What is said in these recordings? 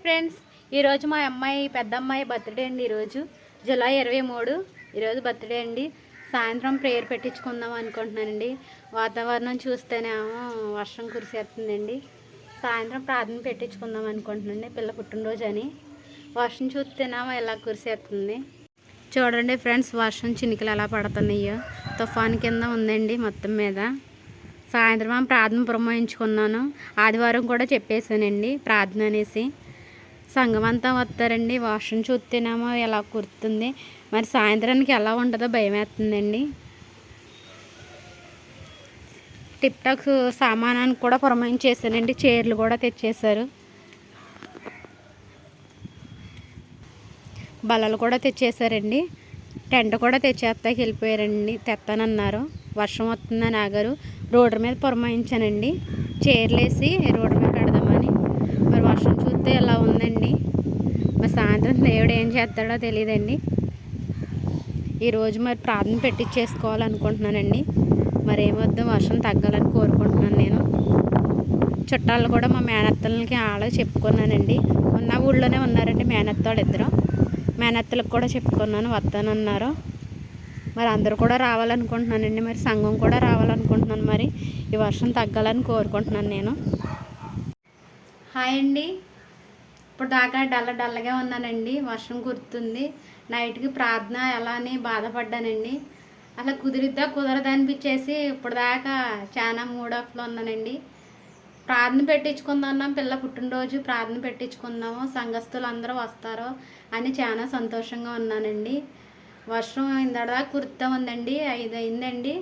Friends, ఈరోజు మా అమ్మాయి పెద్ద అమ్మాయి బర్త్డే అండి. ఈరోజు జూలై 23 ఈరోజు బర్త్డే అండి. సాయంత్రం ప్రేయర్ పెట్టించుకుందాం అనుకుంటున్నానండి. వాతావరణం చూస్తేనేమో వర్షం కురిసేస్తుందండి. సాయంత్రం ప్రార్థన పెట్టించుకుందాం అనుకుంటున్నాండి. పిల్ల పుట్టినరోజు అని వర్షం చూస్తేనేమో ఇలా కురిసేస్తుంది. చూడండి ఫ్రెండ్స్, వర్షం చినుకులు ఎలా పడుతున్నాయో. తుఫాన్ కింద ఉందండి మొత్తం మీద. సాయంత్రం ప్రార్థన పురమాయించుకున్నాను. ఆదివారం కూడా చెప్పేశానండి ప్రార్థన అనేసి. సంఘం అంతా వస్తారండి. వర్షం చూస్తేనేమో ఎలా కురుతుంది, మరి సాయంత్రానికి ఎలా ఉంటుందో భయం వేస్తుందండి. టిప్ టాక్ సామానానికి కూడా పురమాయించేసానండి. చైర్లు కూడా తెచ్చేశారు. బల్లలు కూడా తెచ్చేసారండి. టెంట్ కూడా తెచ్చేస్తాకి వెళ్ళిపోయారండి. తెస్తానన్నారు. వర్షం వస్తుందని ఆగారు. రోడ్డు మీద పురమాయించానండి. చైర్లు వేసి రోడ్డు మీద పెడదామని. మరి వర్షం చూస్తే ఎలా ఉందండి. మరి సాయంత్రం దేవుడు ఏం చేస్తాడో తెలియదండి. ఈరోజు మరి ప్రార్థన పెట్టించేసుకోవాలనుకుంటున్నానండి. మరి ఏమొద్దు, వర్షం తగ్గాలని కోరుకుంటున్నాను నేను. చుట్టాలు కూడా మా మేనత్తలకి ఆళ్ళకి చెప్పుకున్నానండి. ఉన్న ఊళ్ళోనే ఉన్నారండి మేనత్తలు ఇద్దరు. మేనత్తలకు కూడా చెప్పుకున్నాను, వస్తానన్నారు. మరి అందరూ కూడా రావాలనుకుంటున్నానండి. మరి సంఘం కూడా రావాలనుకుంటున్నాను. మరి ఈ వర్షం తగ్గాలని కోరుకుంటున్నాను నేను. హాయ్ అండి. ఇప్పుడు దాకా డల్లగా ఉన్నానండి. వర్షం కురుతుంది. నైట్కి ప్రార్థన ఎలా అని బాధపడ్డానండి. అలా కుదరదా అనిపించేసి ఇప్పుడు దాకా చాలా మూడఫ్లో ఉన్నానండి. ప్రార్థన పెట్టించుకుందాం, పిల్ల పుట్టినరోజు ప్రార్థన పెట్టించుకుందాము, సంఘస్థులు అందరూ వస్తారో అని చాలా సంతోషంగా ఉన్నానండి. వర్షం ఇందడా కురుతా ఉందండి. 5 అయిందండి.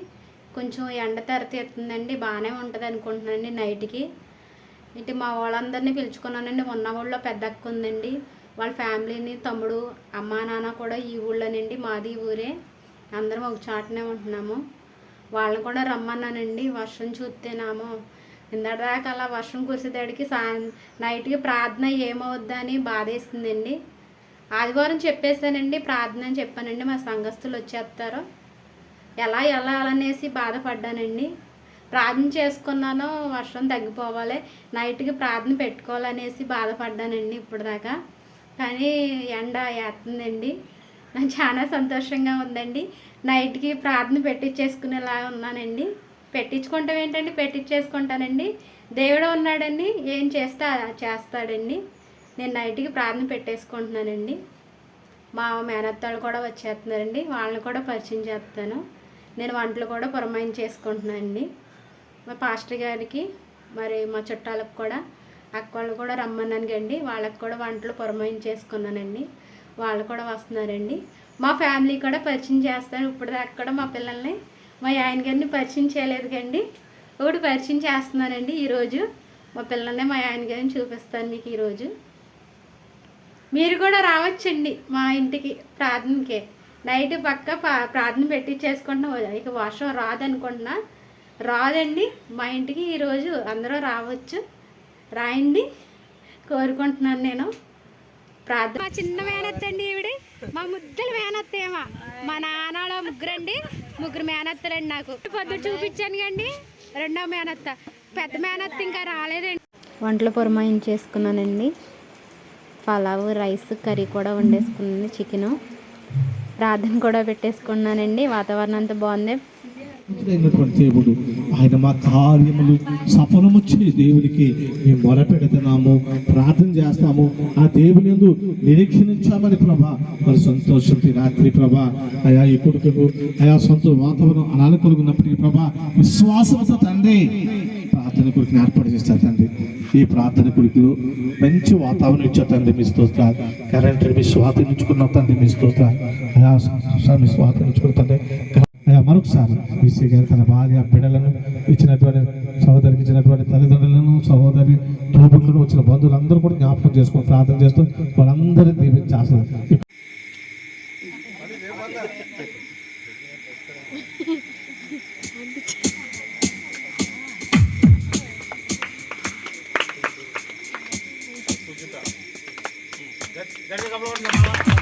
కొంచెం ఎండ తెరతీస్తుందండి. బాగానే ఉంటుంది అనుకుంటున్నానండి నైట్కి. ఇటు మా వాళ్ళందరినీ పిలుచుకున్నానండి. ఉన్న ఊళ్ళో పెద్ద అక్క ఉందండి. వాళ్ళ ఫ్యామిలీని, తమ్ముడు, అమ్మ నాన్న కూడా ఈ ఊళ్ళోనండి. మాది ఊరే. అందరం ఒక చాటనే ఉంటున్నాము. వాళ్ళని కూడా రమ్మన్నానండి. వర్షం చూస్తేనేమో ఇందదాకా అలా వర్షం కురిసేదాడికి నైట్కి ప్రార్థన ఏమవుద్దని బాధేస్తుందండి. ఆదివారం చెప్పేశానండి, ప్రార్థన అని చెప్పానండి. మా సంఘస్థులు వచ్చేస్తారు. ఎలా అనేసి బాధపడ్డానండి. ప్రార్థన చేసుకున్నాను, వర్షం తగ్గిపోవాలి, నైట్కి ప్రార్థన పెట్టుకోవాలనేసి బాధపడ్డానండి ఇప్పుడు దాకా. కానీ ఎండ వేస్తుందండి. నాకు చాలా సంతోషంగా ఉందండి. నైట్కి ప్రార్థన పెట్టించేసుకునేలా ఉన్నానండి. పెట్టించుకుంటాం ఏంటండి, పెట్టించేసుకుంటానండి. దేవుడు ఉన్నాడండి, ఏం చేస్తే చేస్తాడండి. నేను నైట్కి ప్రార్థన పెట్టేసుకుంటున్నానండి. మా మేనత్తాళ్ళు కూడా వచ్చేస్తున్నారండి. వాళ్ళని కూడా పరిచయం చేస్తాను. నేను వంటలు కూడా పురమాయించేసుకుంటున్నానండి. మా పాస్టర్ గారికి, మరి మా చుట్టాలకు కూడా, అక్క వాళ్ళు కూడా రమ్మన్నాను కండి. వాళ్ళకి కూడా వంటలు పురమాయించేసుకున్నానండి. వాళ్ళు కూడా వస్తున్నారండి. మా ఫ్యామిలీ కూడా పరిచయం చేస్తాను. ఇప్పుడు దాకా కూడా మా పిల్లల్ని, మా ఆయన గారిని పరిచయం చేయలేదు కండి. ఒకటి పరిచయం చేస్తున్నానండి ఈరోజు. మా పిల్లల్ని, మా ఆయన గారిని చూపిస్తాను మీకు ఈరోజు. మీరు కూడా రావచ్చండి మా ఇంటికి ప్రార్థనకి. నైట్ పక్క ప్రార్థన పెట్టించేసుకుంటున్నా. ఇక వర్షం రాదనుకుంటున్నా. రాదండి. మా ఇంటికి ఈరోజు అందరూ రావచ్చు. రాయండి కోరుకుంటున్నాను నేను. ప్రార్థన. మా చిన్న మేనత్త అండి ఈవిడ. మా ముద్దల మేనత్తేమా. మా నాన్నలో ముగ్గురండి. ముగ్గురు మేనత్తలండి నాకు. పొద్దు చూపించాను కండి. రెండో మేనత్త. పెద్ద మేనత్త ఇంకా రాలేదండి. వంటలు పురమాయించేసుకున్నానండి. పలావు, రైస్, కర్రీ కూడా వండేసుకున్నాను. చికెను, ప్రార్థన కూడా పెట్టేసుకున్నానండి. వాతావరణం అంతా బాగుంది. దేవుడు ఆయన మా కార్యములు సఫలము చే దేవుడికి మేము మొరపెడుతున్నాము, ప్రార్థన చేస్తాము. ఆ దేవుని యందు నిరీక్షించామని ప్రభా. మరి సంతోషం రాత్రి ప్రభా. అయా ఈ కొడుకు అయా సొంత వాతావరణం అనాలు కలుగున్నప్పటికీ ప్రభా, విశ్వాసంతో తండ్రి ప్రార్థన కొడుకుని ఏర్పాటు చేస్తారు తండ్రి. ఈ ప్రార్థన కొడుకులు మంచి వాతావరణం ఇచ్చా తండ్రి. మీ స్తోత్రాలు. కరెంట్ మీ స్వాధీనించుకున్న తండ్రి. మీ స్తోత్రాలు. అయా మీ స్వాధీనించుకున్న తండ్రి. అయ్యా మరొకసారి బీసీ గారు తన భార్య, బిడ్డలను ఇచ్చినటువంటి సహోదరికి ఇచ్చినటువంటి తల్లిదండ్రులను, సహోదరి తోబుట్లను, వచ్చిన బంధువులందరూ కూడా జ్ఞాపకం చేసుకొని ప్రార్థన చేస్తూ వాళ్ళందరినీ దీవించేస్తారు. That's a couple of